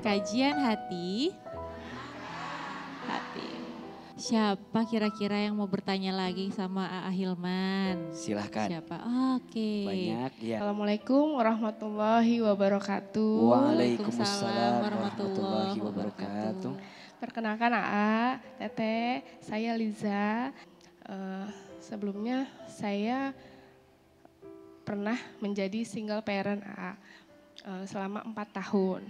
Kajian hati. Hati. Siapa kira-kira yang mau bertanya lagi sama Aa Hilman? Silahkan. Siapa? Oke. Banyak ya. Assalamualaikum warahmatullahi wabarakatuh. Waalaikumsalam warahmatullahi wabarakatuh. Perkenalkan Aa, Teteh, saya Liza. Sebelumnya saya pernah menjadi single parent Aa, selama 4 tahun.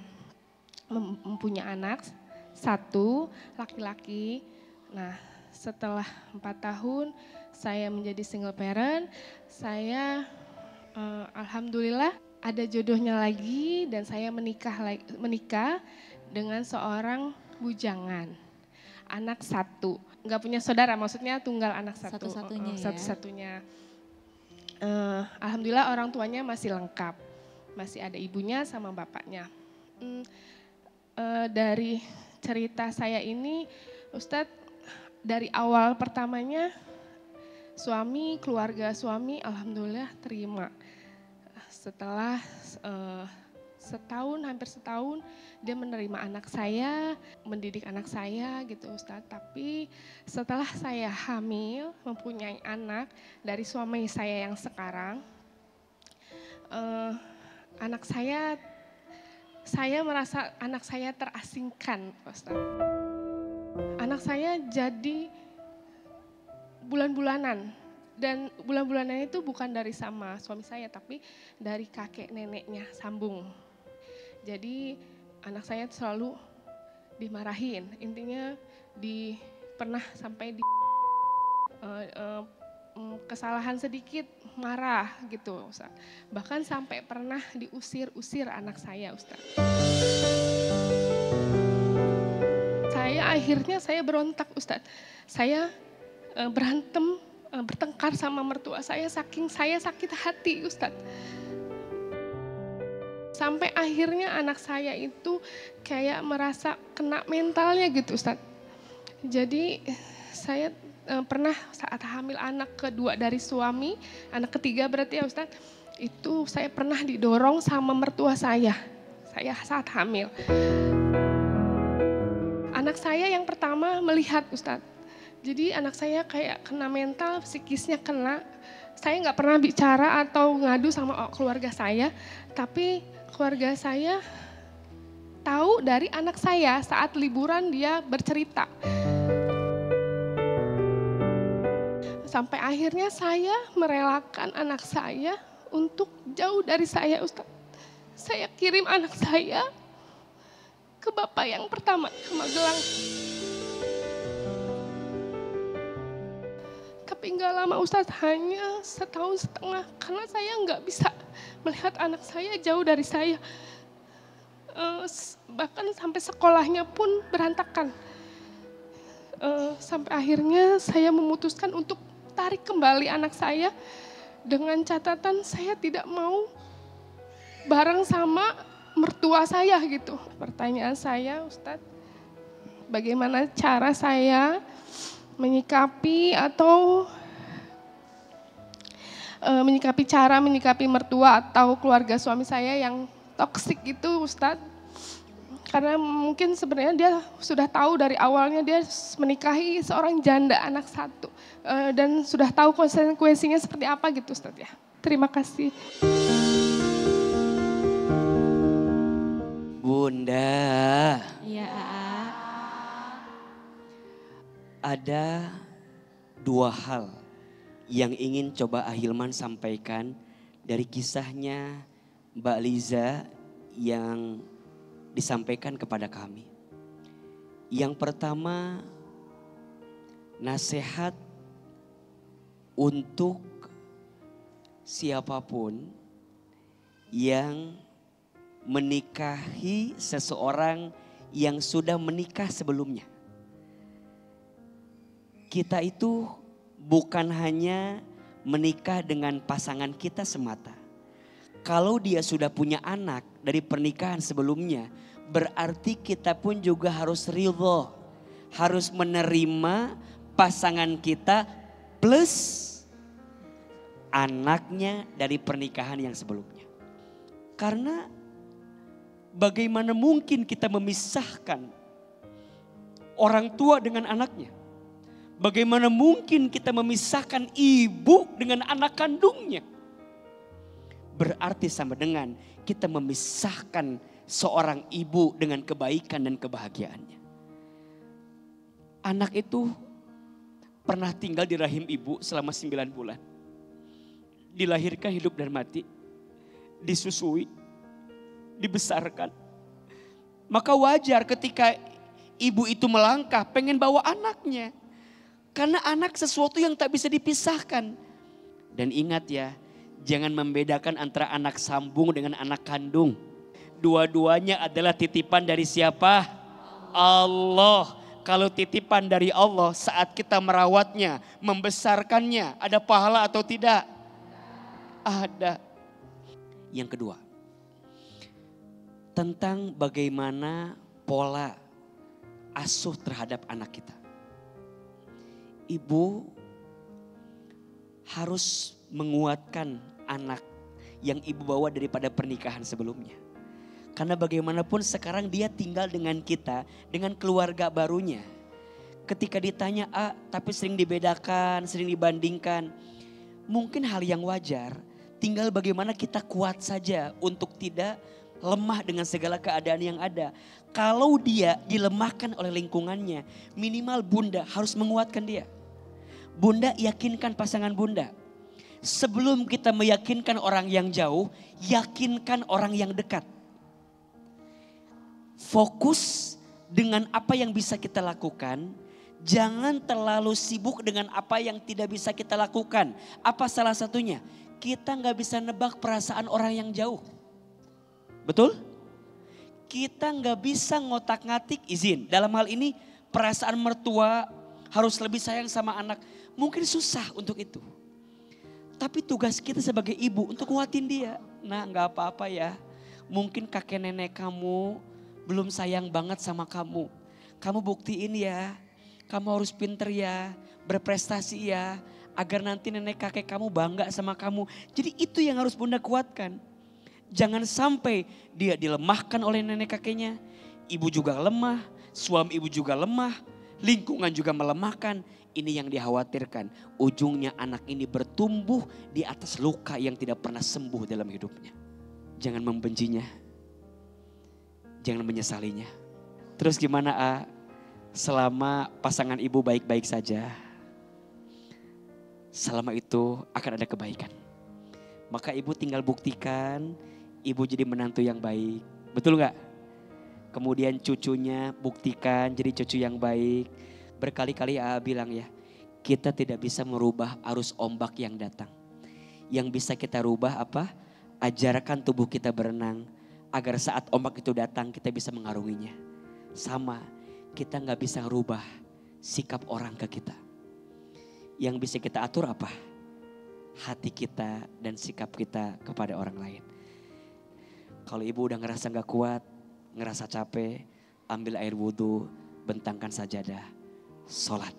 Mempunyai anak 1, laki-laki. Nah, setelah 4 tahun saya menjadi single parent, saya alhamdulillah ada jodohnya lagi dan saya menikah dengan seorang bujangan. Anak 1, nggak punya saudara, maksudnya tunggal anak 1. Satu-satunya ya? Satu-satunya. Alhamdulillah orang tuanya masih lengkap, masih ada ibunya sama bapaknya. Dari cerita saya ini, Ustadz, dari awal pertamanya keluarga suami alhamdulillah terima. Setelah hampir setahun dia menerima anak saya, mendidik anak saya gitu Ustadz. Tapi setelah saya hamil, mempunyai anak dari suami saya yang sekarang, saya merasa anak saya terasingkan Ustadz. Anak saya jadi bulan-bulanan, dan bulan-bulanan itu bukan dari sama suami saya tapi dari kakek neneknya sambung. Jadi anak saya selalu dimarahin, intinya pernah sampai kesalahan sedikit marah gitu Ustaz. Bahkan sampai pernah diusir anak saya Ustaz. Akhirnya saya berontak Ustaz. Saya berantem, bertengkar sama mertua saya saking saya sakit hati Ustaz. Sampai akhirnya anak saya itu kayak merasa kena mentalnya gitu Ustaz. Jadi saya pernah saat hamil anak kedua dari suami, anak ketiga berarti ya Ustaz, itu saya pernah didorong sama mertua saya saat hamil. Anak saya yang pertama melihat Ustadz, jadi anak saya kayak kena mental, psikisnya kena. Saya nggak pernah bicara atau ngadu sama keluarga saya, tapi keluarga saya tahu dari anak saya saat liburan dia bercerita. Sampai akhirnya saya merelakan anak saya untuk jauh dari saya Ustadz. Saya kirim anak saya ke bapak yang pertama, ke Magelang. Tapi nggak lama Ustadz, hanya 1,5 tahun, karena saya nggak bisa melihat anak saya jauh dari saya. Bahkan sampai sekolahnya pun berantakan. Sampai akhirnya saya memutuskan untuk tarik kembali anak saya dengan catatan saya tidak mau bareng sama mertua saya gitu. Pertanyaan saya Ustadz, bagaimana cara saya menyikapi menyikapi mertua atau keluarga suami saya yang toksik gitu Ustadz. Karena mungkin sebenarnya dia sudah tahu dari awalnya dia menikahi seorang janda anak 1. Dan sudah tahu konsekuensinya seperti apa gitu Ustadz ya. Terima kasih. Bunda. Iya, Aa. Ada 2 hal yang ingin coba Ahilman sampaikan dari kisahnya Mbak Liza yang disampaikan kepada kami. Yang pertama, nasihat untuk siapapun yang menikahi seseorang yang sudah menikah sebelumnya. Kita itu bukan hanya menikah dengan pasangan kita semata. Kalau dia sudah punya anak dari pernikahan sebelumnya, berarti kita pun juga harus ridho, harus menerima pasangan kita plus anaknya dari pernikahan yang sebelumnya. Karena Bagaimana mungkin kita memisahkan orang tua dengan anaknya? Bagaimana mungkin kita memisahkan ibu dengan anak kandungnya? Berarti sama dengan kita memisahkan seorang ibu dengan kebaikan dan kebahagiaannya. Anak itu pernah tinggal di rahim ibu selama 9 bulan. Dilahirkan hidup dan mati, disusui, dibesarkan. Maka wajar ketika ibu itu melangkah pengen bawa anaknya. Karena anak sesuatu yang tak bisa dipisahkan. Dan ingat ya, jangan membedakan antara anak sambung dengan anak kandung. Dua-duanya adalah titipan dari siapa? Allah. Kalau titipan dari Allah, saat kita merawatnya, membesarkannya, ada pahala atau tidak? Ada. Yang kedua, tentang bagaimana pola asuh terhadap anak kita. Ibu harus menguatkan anak yang ibu bawa daripada pernikahan sebelumnya. Karena bagaimanapun sekarang dia tinggal dengan kita, dengan keluarga barunya. Ketika ditanya tapi sering dibedakan, sering dibandingkan. Mungkin hal yang wajar, tinggal bagaimana kita kuat saja untuk tidak lemah dengan segala keadaan yang ada. Kalau dia dilemahkan oleh lingkungannya, minimal bunda harus menguatkan dia. Bunda yakinkan pasangan bunda. Sebelum kita meyakinkan orang yang jauh, yakinkan orang yang dekat. Fokus dengan apa yang bisa kita lakukan. Jangan terlalu sibuk dengan apa yang tidak bisa kita lakukan. Apa salah satunya? Kita gak bisa nebak perasaan orang yang jauh. Betul? Kita gak bisa ngotak-ngatik izin. Dalam hal ini perasaan mertua harus lebih sayang sama anak. Mungkin susah untuk itu. Tapi tugas kita sebagai ibu untuk kuatin dia. Nah gak apa-apa ya. Mungkin kakek nenek kamu belum sayang banget sama kamu. Kamu buktiin ya. Kamu harus pinter ya. Berprestasi ya. Agar nanti nenek kakek kamu bangga sama kamu. Jadi itu yang harus bunda kuatkan. Jangan sampai dia dilemahkan oleh nenek kakeknya. Ibu juga lemah. Suami ibu juga lemah. Lingkungan juga melemahkan. Ini yang dikhawatirkan. Ujungnya anak ini bertumbuh di atas luka yang tidak pernah sembuh dalam hidupnya. Jangan membencinya. Jangan menyesalinya. Terus gimana selama pasangan ibu baik-baik saja? Selama itu akan ada kebaikan. Maka ibu tinggal buktikan ibu jadi menantu yang baik. Betul gak? Kemudian cucunya buktikan jadi cucu yang baik. Berkali-kali bilang ya, kita tidak bisa merubah arus ombak yang datang. Yang bisa kita rubah apa? Ajarkan tubuh kita berenang. Agar saat ombak itu datang kita bisa mengarunginya. Sama, kita gak bisa merubah sikap orang ke kita. Yang bisa kita atur apa? Hati kita dan sikap kita kepada orang lain. Kalau ibu udah ngerasa gak kuat, ngerasa capek, ambil air wudhu, bentangkan sajadah, sholat.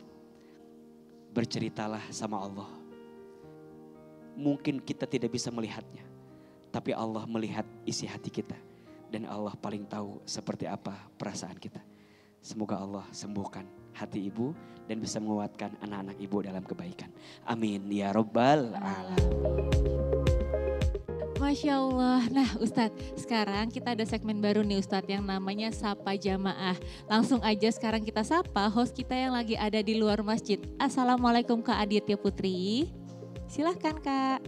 Berceritalah sama Allah. Mungkin kita tidak bisa melihatnya, tapi Allah melihat isi hati kita. Dan Allah paling tahu seperti apa perasaan kita. Semoga Allah sembuhkan hati ibu dan bisa menguatkan anak-anak ibu dalam kebaikan. Amin ya Rabbal Alamin. Masya Allah. Nah Ustadz, sekarang kita ada segmen baru nih Ustadz yang namanya Sapa Jamaah. Langsung aja sekarang kita sapa host kita yang lagi ada di luar masjid. Assalamualaikum Kak Aditya Putri. Silahkan Kak.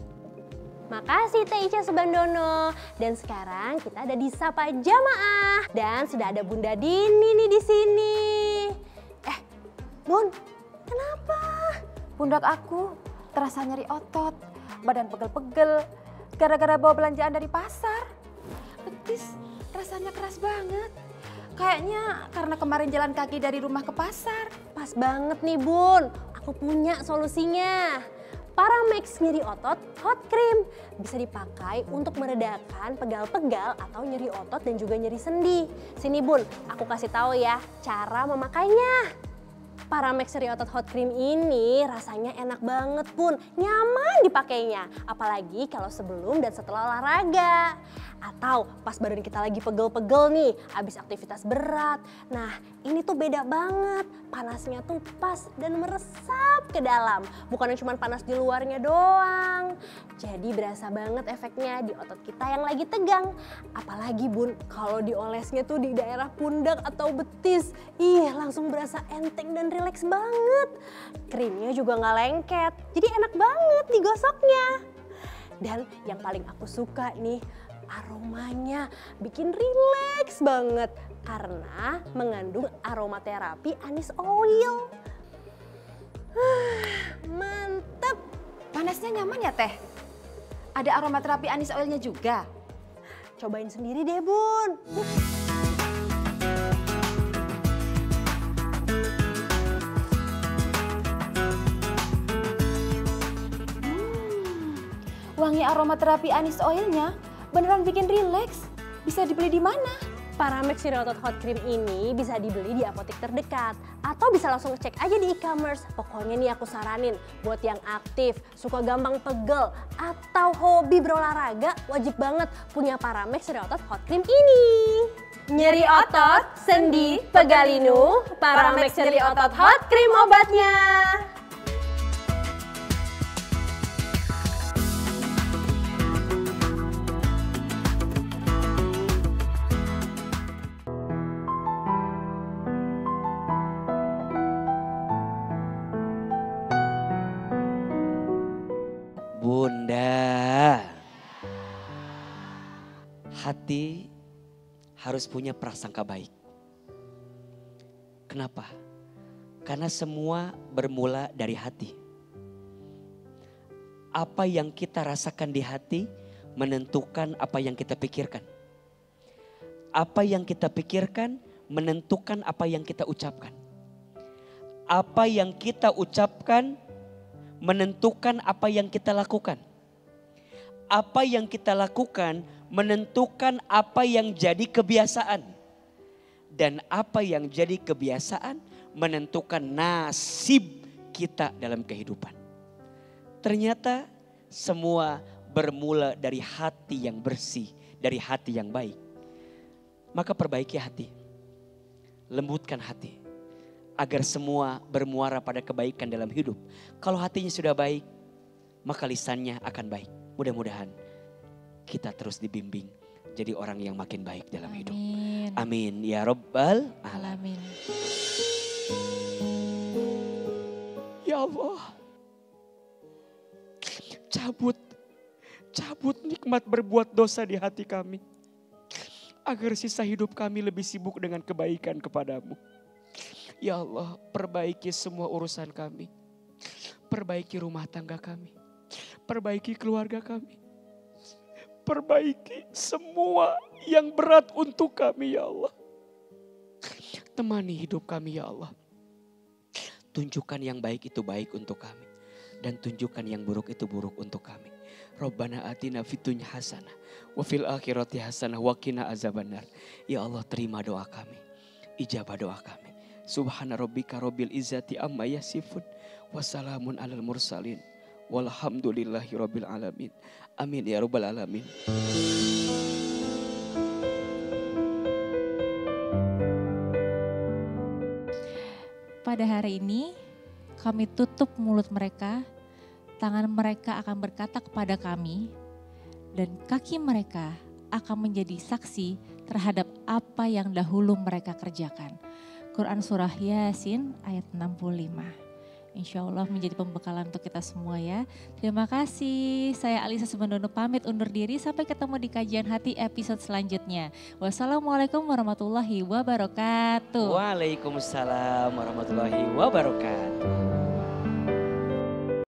Makasih Teh Ica Subandono. Dan sekarang kita ada di Sapa Jamaah. Dan sudah ada Bunda Dini nih di sini. Bun, kenapa? Pundak aku terasa nyeri otot, badan pegel-pegel. Gara-gara bawa belanjaan dari pasar. Betis, rasanya keras banget. Kayaknya karena kemarin jalan kaki dari rumah ke pasar. Pas banget nih Bun, aku punya solusinya. Paramex nyeri otot hot cream bisa dipakai untuk meredakan pegal-pegal atau nyeri otot dan juga nyeri sendi. Sini Bun, aku kasih tahu ya cara memakainya. Paramex Nyeri Otot Hot Cream ini rasanya enak banget Bun, nyaman dipakainya. Apalagi kalau sebelum dan setelah olahraga. Atau pas badan kita lagi pegel-pegel nih, abis aktivitas berat. Nah ini tuh beda banget, panasnya tuh pas dan meresap ke dalam. Bukan cuma panas di luarnya doang. Jadi berasa banget efeknya di otot kita yang lagi tegang. Apalagi Bun, kalau diolesnya tuh di daerah pundak atau betis. Ih langsung berasa enteng dan rileks banget. Krimnya juga nggak lengket, jadi enak banget digosoknya. Dan yang paling aku suka nih, aromanya bikin rileks banget karena mengandung aromaterapi anis oil. Mantep. Panasnya nyaman ya Teh? Ada aromaterapi anis oilnya juga? Cobain sendiri deh Bun. Wangi aromaterapi anis oilnya beneran bikin rileks. Bisa dibeli di mana? Paramex Nyeri Otot Hot Cream ini bisa dibeli di apotek terdekat atau bisa langsung cek aja di e-commerce. Pokoknya nih aku saranin buat yang aktif, suka gampang pegel, atau hobi berolahraga, wajib banget punya Paramex Nyeri Otot Hot Cream ini. Nyeri otot, sendi, pegalinu, Paramex Nyeri Otot Hot Cream obatnya. Bunda, hati harus punya prasangka baik. Kenapa? Karena semua bermula dari hati. Apa yang kita rasakan di hati menentukan apa yang kita pikirkan. Apa yang kita pikirkan menentukan apa yang kita ucapkan. Apa yang kita ucapkan menentukan apa yang kita lakukan. Apa yang kita lakukan menentukan apa yang jadi kebiasaan. Dan apa yang jadi kebiasaan menentukan nasib kita dalam kehidupan. Ternyata semua bermula dari hati yang bersih, dari hati yang baik. Maka perbaiki hati, lembutkan hati. Agar semua bermuara pada kebaikan dalam hidup. Kalau hatinya sudah baik, maka lisannya akan baik. Mudah-mudahan kita terus dibimbing jadi orang yang makin baik dalam hidup. Amin. Ya Rabbal Alamin. Ya Allah. Cabut nikmat berbuat dosa di hati kami. Agar sisa hidup kami lebih sibuk dengan kebaikan kepadamu. Ya Allah, perbaiki semua urusan kami. Perbaiki rumah tangga kami. Perbaiki keluarga kami. Perbaiki semua yang berat untuk kami ya Allah. Temani hidup kami ya Allah. Tunjukkan yang baik itu baik untuk kami. Dan tunjukkan yang buruk itu buruk untuk kami. Rabbana atina fitunya hasanah. Wa fil akhirati hasanah wa qina azabannar. Ya Allah terima doa kami. Ijabah doa kami. Subhana rabbika rabbil izzati amma yasifun. Wassalamun alal mursalin. Walhamdulillahi rabbil alamin. Amin ya rabbal alamin. Pada hari ini kami tutup mulut mereka. Tangan mereka akan berkata kepada kami. Dan kaki mereka akan menjadi saksi terhadap apa yang dahulu mereka kerjakan. Quran Surah Yasin ayat 65. Insya Allah menjadi pembekalan untuk kita semua ya. Terima kasih. Saya Alisa Sebendono pamit undur diri. Sampai ketemu di Kajian Hati episode selanjutnya. Wassalamualaikum warahmatullahi wabarakatuh. Waalaikumsalam warahmatullahi wabarakatuh.